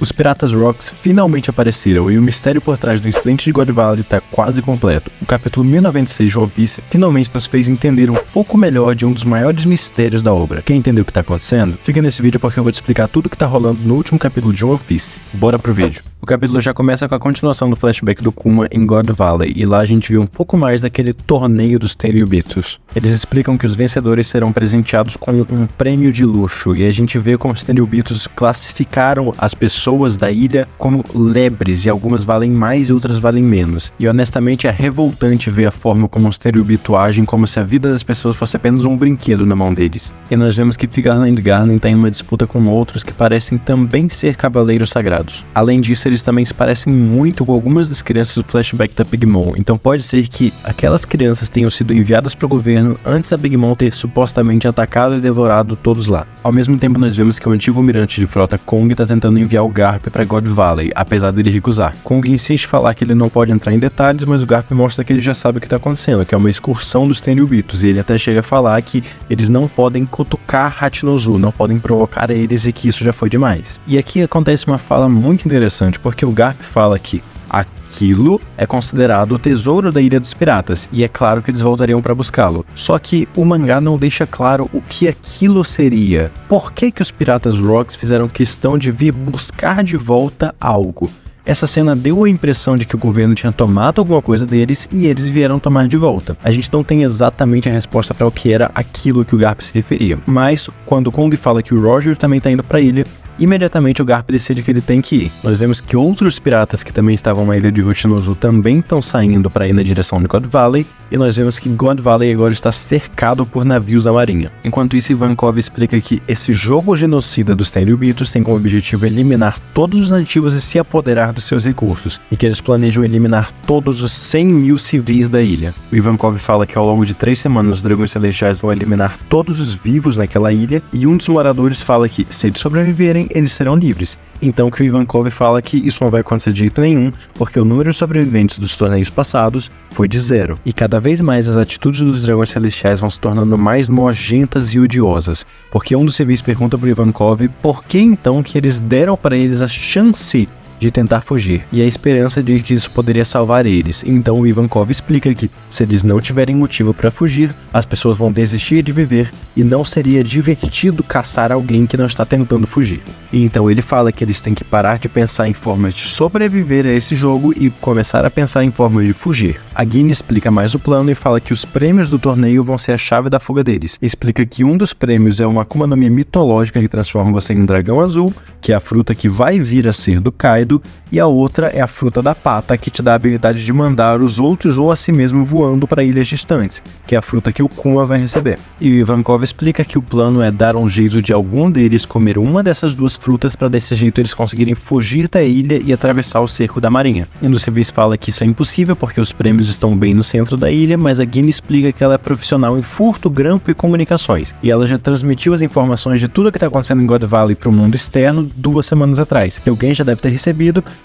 Os Piratas Rocks finalmente apareceram e o mistério por trás do incidente de God Valley está quase completo. O capítulo 1096 de One Piece finalmente nos fez entender um pouco melhor de um dos maiores mistérios da obra. Quer entender o que está acontecendo? Fica nesse vídeo porque eu vou te explicar tudo o que está rolando no último capítulo de One Piece. Bora pro vídeo. O capítulo já começa com a continuação do flashback do Kuma em God Valley, e lá a gente vê um pouco mais daquele torneio dos Tenryubitos. Eles explicam que os vencedores serão presenteados com um prêmio de luxo, e a gente vê como os Tenryubitos classificaram as pessoas da ilha como lebres, e algumas valem mais e outras valem menos. E honestamente é revoltante ver a forma como os Tenryubitos agem como se a vida das pessoas fosse apenas um brinquedo na mão deles. E nós vemos que Garland e Garland está em uma disputa com outros que parecem também ser cavaleiros sagrados. Além disso, eles também se parecem muito com algumas das crianças do flashback da Big Mom, então pode ser que aquelas crianças tenham sido enviadas para o governo antes da Big Mom ter supostamente atacado e devorado todos lá. Ao mesmo tempo, nós vemos que o antigo almirante de frota Kong está tentando enviar o Garp para God Valley, apesar dele recusar. Kong insiste em falar que ele não pode entrar em detalhes, mas o Garp mostra que ele já sabe o que está acontecendo, que é uma excursão dos Tenryubitos, e ele até chega a falar que eles não podem cutucar Hachinozu, não podem provocar eles e que isso já foi demais. E aqui acontece uma fala muito interessante, porque o Garp fala que aquilo é considerado o tesouro da Ilha dos Piratas, e é claro que eles voltariam para buscá-lo. Só que o mangá não deixa claro o que aquilo seria. Por que os Piratas Rocks fizeram questão de vir buscar de volta algo? Essa cena deu a impressão de que o governo tinha tomado alguma coisa deles e eles vieram tomar de volta. A gente não tem exatamente a resposta para o que era aquilo que o Garp se referia, mas quando o Kong fala que o Roger também está indo para a ilha, imediatamente o Garp decide que ele tem que ir. Nós vemos que outros piratas que também estavam na ilha de Hachinozu também estão saindo para ir na direção de God Valley, e nós vemos que God Valley agora está cercado por navios da marinha. Enquanto isso, Ivankov explica que esse jogo genocida dos Tenryubitos tem como objetivo eliminar todos os nativos e se apoderar dos seus recursos, e que eles planejam eliminar todos os 100 mil civis da ilha. O Ivankov fala que ao longo de 3 semanas os dragões celestiais vão eliminar todos os vivos naquela ilha, e um dos moradores fala que, se eles sobreviverem, eles serão livres. Então que o Ivankov fala que isso não vai acontecer de jeito nenhum, porque o número de sobreviventes dos torneios passados foi de 0. E cada vez mais as atitudes dos dragões celestiais vão se tornando mais nojentas e odiosas, porque um dos civis pergunta para o Ivankov por que então que eles deram para eles a chance de tentar fugir, e a esperança de que isso poderia salvar eles. Então o Ivankov explica que, se eles não tiverem motivo para fugir, as pessoas vão desistir de viver e não seria divertido caçar alguém que não está tentando fugir. E então ele fala que eles têm que parar de pensar em formas de sobreviver a esse jogo e começar a pensar em formas de fugir. A Guine explica mais o plano e fala que os prêmios do torneio vão ser a chave da fuga deles. Explica que um dos prêmios é uma Akuma no Mi mitológica que transforma você em um dragão azul, que é a fruta que vai vir a ser do Kaido, e a outra é a fruta da pata, que te dá a habilidade de mandar os outros ou a si mesmo voando para ilhas distantes, que é a fruta que o Kuma vai receber. E o Ivankov explica que o plano é dar um jeito de algum deles comer uma dessas duas frutas para desse jeito eles conseguirem fugir da ilha e atravessar o cerco da marinha. Um dos civis fala que isso é impossível porque os prêmios estão bem no centro da ilha, mas a Guine explica que ela é profissional em furto, grampo e comunicações, e ela já transmitiu as informações de tudo que está acontecendo em God Valley para o mundo externo 2 semanas atrás, que alguém já deve ter recebido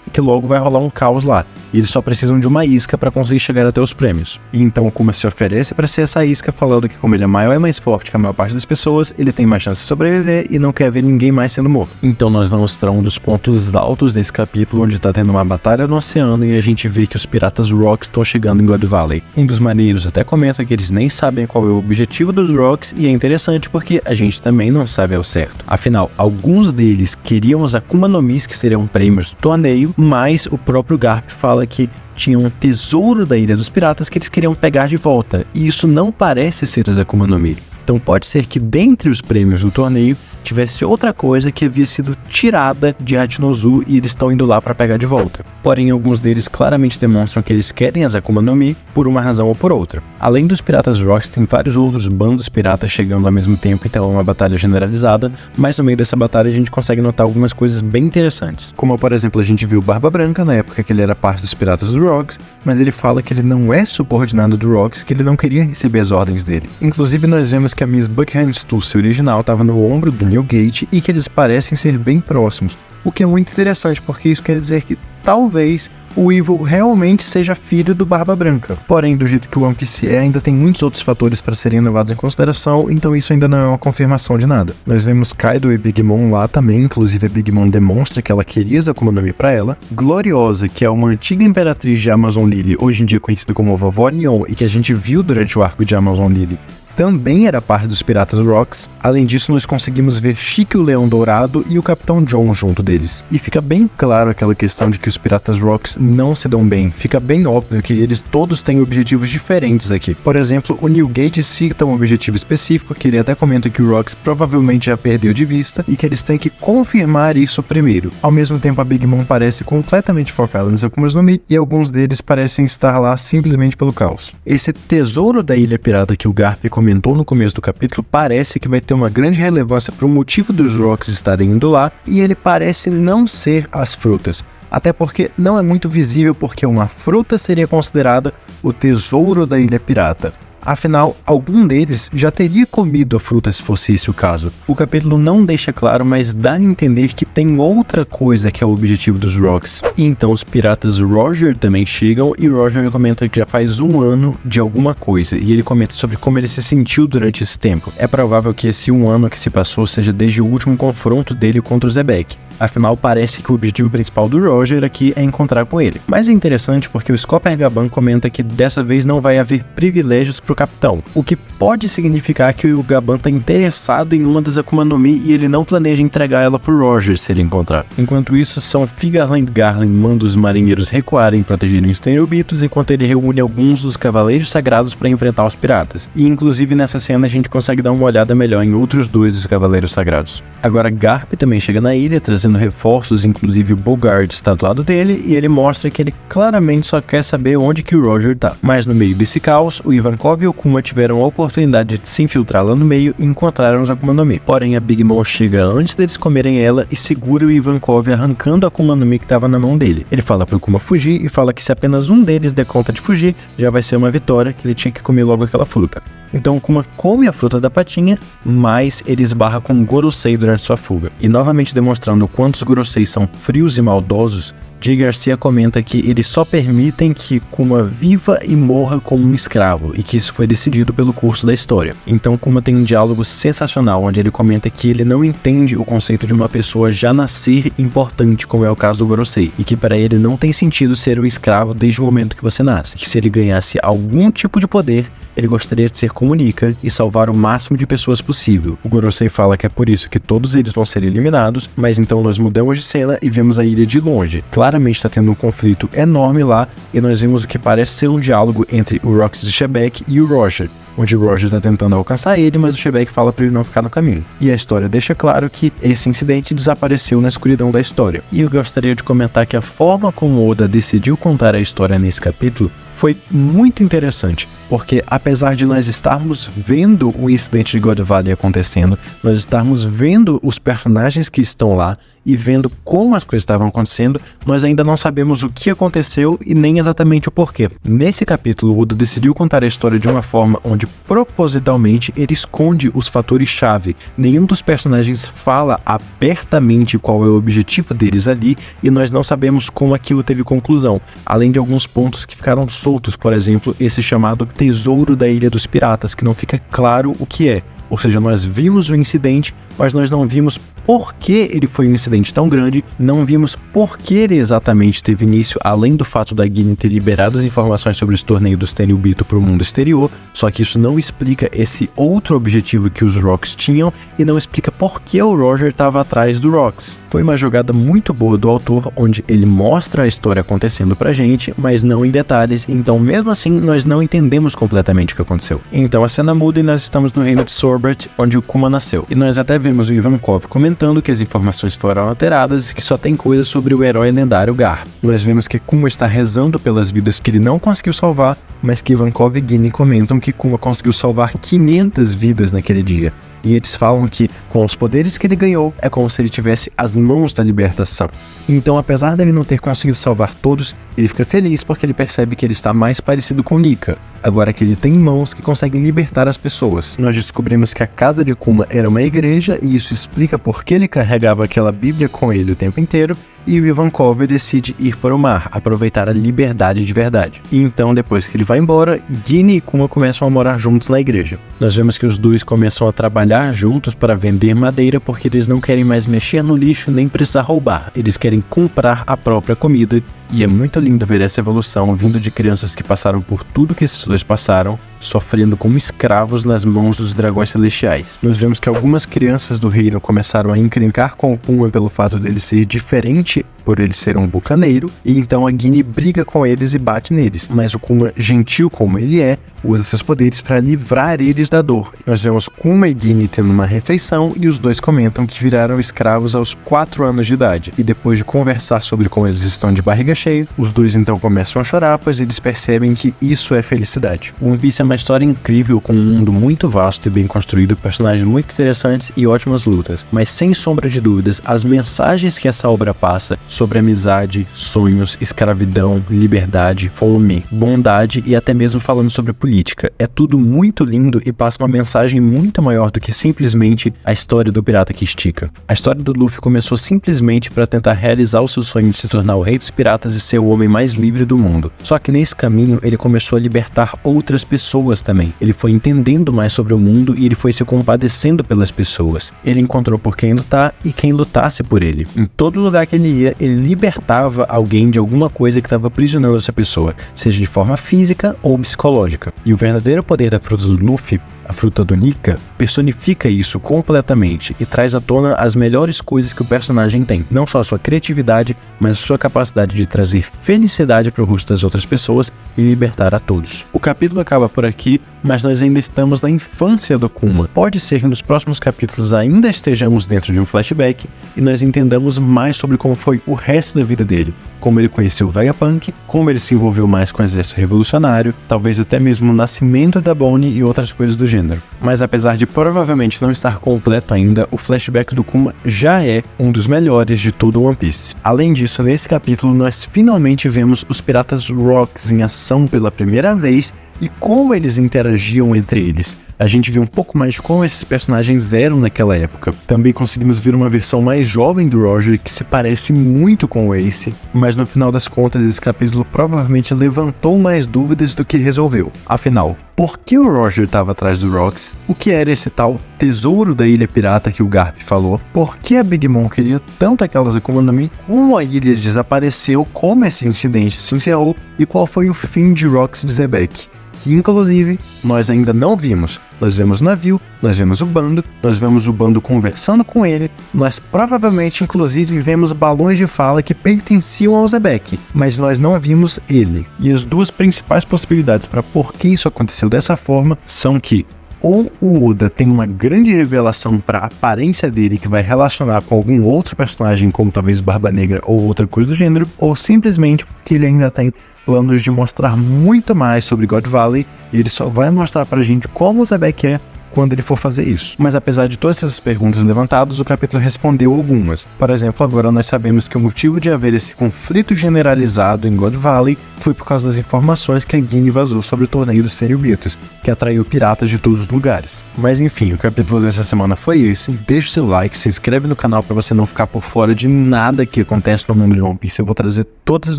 e que logo vai rolar um caos lá. E eles só precisam de uma isca para conseguir chegar até os prêmios. E então o Kuma se oferece para ser essa isca, falando que como ele é maior e mais forte que a maior parte das pessoas, ele tem mais chance de sobreviver e não quer ver ninguém mais sendo morto. Então nós vamos mostrar um dos pontos altos desse capítulo, onde tá tendo uma batalha no oceano e a gente vê que os Piratas Rocks estão chegando em God Valley. Um dos marinheiros até comenta que eles nem sabem qual é o objetivo dos Rocks, e é interessante porque a gente também não sabe ao certo. Afinal, alguns deles queriam os Akuma no Mis, que seriam prêmios do torneio, mas o próprio Garp fala que tinha um tesouro da Ilha dos Piratas que eles queriam pegar de volta, e isso não parece ser as Akuma no Mi. Então pode ser que dentre os prêmios do torneio tivesse outra coisa que havia sido tirada de Hachinozu e eles estão indo lá para pegar de volta. Porém, alguns deles claramente demonstram que eles querem as Akuma no Mi por uma razão ou por outra. Além dos Piratas Rocks, tem vários outros bandos piratas chegando ao mesmo tempo, então é uma batalha generalizada, mas no meio dessa batalha a gente consegue notar algumas coisas bem interessantes. Como, por exemplo, a gente viu Barba Branca na época que ele era parte dos Piratas Rocks, mas ele fala que ele não é subordinado do Rocks, que ele não queria receber as ordens dele. Inclusive, nós vemos que a Miss Buckingham Stussy original estava no ombro do Newgate e que eles parecem ser bem próximos, o que é muito interessante porque isso quer dizer que talvez o Evil realmente seja filho do Barba Branca. Porém, do jeito que o One Piece é, ainda tem muitos outros fatores para serem levados em consideração, então isso ainda não é uma confirmação de nada. Nós vemos Kaido e Big Mom lá também, inclusive a Big Mom demonstra que ela queria as Akuma no Mi pra ela. Gloriosa, que é uma antiga imperatriz de Amazon Lily, hoje em dia conhecida como Vovó Neon, e que a gente viu durante o arco de Amazon Lily, também era parte dos Piratas Rocks. Além disso, nós conseguimos ver Chique o Leão Dourado e o Capitão John junto deles. E fica bem claro aquela questão de que os Piratas Rocks não se dão bem. Fica bem óbvio que eles todos têm objetivos diferentes aqui. Por exemplo, o Newgate cita um objetivo específico, que ele até comenta que o Rocks provavelmente já perdeu de vista e que eles têm que confirmar isso primeiro. Ao mesmo tempo, a Big Mom parece completamente focada nos Akumas no Mi e alguns deles parecem estar lá simplesmente pelo caos. Esse tesouro da Ilha Pirata que o Garp comentou no começo do capítulo parece que vai ter uma grande relevância para o motivo dos Rocks estarem indo lá, e ele parece não ser as frutas. Até porque não é muito visível porque uma fruta seria considerada o tesouro da Ilha Pirata. Afinal, algum deles já teria comido a fruta se fosse esse o caso. O capítulo não deixa claro, mas dá a entender que tem outra coisa que é o objetivo dos Rocks. E então os piratas Roger também chegam e Roger comenta que já faz 1 ano de alguma coisa. E ele comenta sobre como ele se sentiu durante esse tempo. É provável que esse 1 ano que se passou seja desde o último confronto dele contra o Zebek. Afinal, parece que o objetivo principal do Roger aqui é encontrar com ele. Mas é interessante porque o Scopper Gaban comenta que dessa vez não vai haver privilégios pro capitão, o que pode significar que o Gaban tá interessado em uma das Akuma no Mi e ele não planeja entregar ela pro Roger se ele encontrar. Enquanto isso, São Figarland Garland manda os marinheiros recuarem e protegerem os Tenryubitos, enquanto ele reúne alguns dos Cavaleiros Sagrados para enfrentar os piratas. E inclusive nessa cena a gente consegue dar uma olhada melhor em outros 2 dos Cavaleiros Sagrados. Agora Garp também chega na ilha, trazendo reforços, inclusive o Bogard está do lado dele, e ele mostra que ele claramente só quer saber onde que o Roger tá. Mas no meio desse caos, o Ivankov e o Kuma tiveram a oportunidade de se infiltrar lá no meio e encontraram os Akuma no Mi. Porém, a Big Mom chega antes deles comerem ela e segura o Ivankov arrancando a Akuma no Mi que estava na mão dele. Ele fala pro Kuma fugir e fala que se apenas um deles der conta de fugir, já vai ser uma vitória, que ele tinha que comer logo aquela fruta. Então o Kuma come a fruta da patinha, mas ele esbarra com Gorosei durante sua fuga. E novamente demonstrando o quanto os Gorosei são frios e maldosos, Jay Garcia comenta que eles só permitem que Kuma viva e morra como um escravo, e que isso foi decidido pelo curso da história. Então Kuma tem um diálogo sensacional, onde ele comenta que ele não entende o conceito de uma pessoa já nascer importante, como é o caso do Gorosei, e que para ele não tem sentido ser um escravo desde o momento que você nasce, que se ele ganhasse algum tipo de poder, ele gostaria de ser como Nika e salvar o máximo de pessoas possível. O Gorosei fala que é por isso que todos eles vão ser eliminados, mas então nós mudamos de cena e vemos a ilha de longe. Claramente está tendo um conflito enorme lá, e nós vemos o que parece ser um diálogo entre o Rox de Shebek e o Roger, onde o Roger está tentando alcançar ele, mas o Shebek fala para ele não ficar no caminho. E a história deixa claro que esse incidente desapareceu na escuridão da história. E eu gostaria de comentar que a forma como Oda decidiu contar a história nesse capítulo foi muito interessante, porque apesar de nós estarmos vendo o incidente de God Valley acontecendo, nós estarmos vendo os personagens que estão lá e vendo como as coisas estavam acontecendo, nós ainda não sabemos o que aconteceu e nem exatamente o porquê. Nesse capítulo, o Oda decidiu contar a história de uma forma onde propositalmente ele esconde os fatores-chave. Nenhum dos personagens fala abertamente qual é o objetivo deles ali, e nós não sabemos como aquilo teve conclusão, além de alguns pontos que ficaram soltos, por exemplo, esse chamado Tesouro da Ilha dos Piratas, que não fica claro o que é. Ou seja, nós vimos o incidente, mas nós não vimos por que ele foi um incidente tão grande, não vimos por que ele exatamente teve início, além do fato da Guiné ter liberado as informações sobre esse torneio dos Tenryubito para o mundo exterior, só que isso não explica esse outro objetivo que os Rocks tinham e não explica por que o Roger estava atrás do Rocks. Foi uma jogada muito boa do autor, onde ele mostra a história acontecendo pra gente, mas não em detalhes, então mesmo assim nós não entendemos completamente o que aconteceu. Então a cena muda e nós estamos no reino de Sorbert, onde o Kuma nasceu. E nós até vemos o Ivankov comentando que as informações foram alteradas e que só tem coisas sobre o herói lendário Garp. Nós vemos que Kuma está rezando pelas vidas que ele não conseguiu salvar, mas que Ivankov e Guiné comentam que Kuma conseguiu salvar 500 vidas naquele dia. E eles falam que, com os poderes que ele ganhou, é como se ele tivesse as mãos da libertação. Então, apesar dele não ter conseguido salvar todos, ele fica feliz porque ele percebe que ele está mais parecido com Nika, agora que ele tem mãos que conseguem libertar as pessoas. Nós descobrimos que a casa de Kuma era uma igreja, e isso explica por que ele carregava aquela Bíblia com ele o tempo inteiro, e o Ivankov decide ir para o mar, aproveitar a liberdade de verdade. E então, depois que ele vai embora, Ginny e Kuma começam a morar juntos na igreja. Nós vemos que os dois começam a trabalhar juntos para vender madeira porque eles não querem mais mexer no lixo nem precisar roubar. Eles querem comprar a própria comida. E é muito lindo ver essa evolução vindo de crianças que passaram por tudo que esses dois passaram, sofrendo como escravos nas mãos dos dragões celestiais. Nós vemos que algumas crianças do reino começaram a encrencar com o Kuma pelo fato dele ser diferente, por ele ser um bucaneiro, e então a Ginny briga com eles e bate neles. Mas o Kuma, gentil como ele é, usa seus poderes para livrar eles da dor. Nós vemos Kuma e Ginny tendo uma refeição e os dois comentam que viraram escravos aos 4 anos de idade. E depois de conversar sobre como eles estão de barriga cheia, os dois então começam a chorar, pois eles percebem que isso é felicidade. One Piece é uma história incrível, com um mundo muito vasto e bem construído, personagens muito interessantes e ótimas lutas. Mas sem sombra de dúvidas, as mensagens que essa obra passa sobre amizade, sonhos, escravidão, liberdade, fome, bondade e até mesmo falando sobre política, é tudo muito lindo e passa uma mensagem muito maior do que simplesmente a história do pirata que estica. A história do Luffy começou simplesmente para tentar realizar o seu sonho de se tornar o rei dos piratas e ser o homem mais livre do mundo. Só que nesse caminho ele começou a libertar outras pessoas também. Ele foi entendendo mais sobre o mundo e ele foi se compadecendo pelas pessoas. Ele encontrou por quem lutar e quem lutasse por ele. Em todo lugar que ele ia, ele libertava alguém de alguma coisa que estava aprisionando essa pessoa, seja de forma física ou psicológica. E o verdadeiro poder da fruta do Luffy, a fruta do Nika, personifica isso completamente e traz à tona as melhores coisas que o personagem tem. Não só a sua criatividade, mas a sua capacidade de trazer felicidade para o rosto das outras pessoas e libertar a todos. O capítulo acaba por aqui, mas nós ainda estamos na infância do Kuma. Pode ser que nos próximos capítulos ainda estejamos dentro de um flashback e nós entendamos mais sobre como foi o resto da vida dele, como ele conheceu o Vegapunk, como ele se envolveu mais com o exército revolucionário, talvez até mesmo o nascimento da Bonnie e outras coisas do gênero. Mas apesar de provavelmente não estar completo ainda, o flashback do Kuma já é um dos melhores de todo One Piece. Além disso, nesse capítulo nós finalmente vemos os piratas Rocks em ação pela primeira vez e como eles interagiam entre eles. A gente viu um pouco mais de como esses personagens eram naquela época. Também conseguimos ver uma versão mais jovem do Roger que se parece muito com o Ace, mas no final das contas esse capítulo provavelmente levantou mais dúvidas do que resolveu. Afinal, por que o Roger estava atrás do Rocks? O que era esse tal tesouro da Ilha Pirata que o Garp falou? Por que a Big Mom queria tanto aquelas Akuma no Mi? Como a ilha desapareceu? Como esse incidente se encerrou? E qual foi o fim de Rocks e Zebek? Que inclusive nós ainda não vimos. Nós vemos o navio, nós vemos o bando conversando com ele, nós provavelmente inclusive vemos balões de fala que pertenciam ao Zebek, mas nós não vimos ele. E as duas principais possibilidades para por que isso aconteceu dessa forma são que ou o Oda tem uma grande revelação para a aparência dele que vai relacionar com algum outro personagem, como talvez Barba Negra ou outra coisa do gênero, ou simplesmente porque ele ainda tem planos de mostrar muito mais sobre God Valley e ele só vai mostrar pra gente como o Zebek é quando ele for fazer isso. Mas apesar de todas essas perguntas levantadas, o capítulo respondeu algumas. Por exemplo, agora nós sabemos que o motivo de haver esse conflito generalizado em God Valley foi por causa das informações que a Ginny vazou sobre o torneio dos Tenryubitos, que atraiu piratas de todos os lugares. Mas enfim, o capítulo dessa semana foi esse. Deixa o seu like, se inscreve no canal para você não ficar por fora de nada que acontece no mundo de One Piece. Eu vou trazer todas as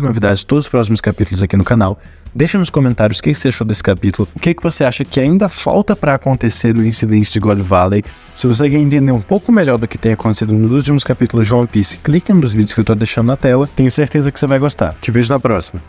novidades, todos os próximos capítulos aqui no canal. Deixa nos comentários o que você achou desse capítulo, o que você acha que ainda falta para acontecer no incidente de God Valley. Se você quer entender um pouco melhor do que tem acontecido nos últimos capítulos de One Piece, clique nos vídeos que eu tô deixando na tela, tenho certeza que você vai gostar. Te vejo na próxima.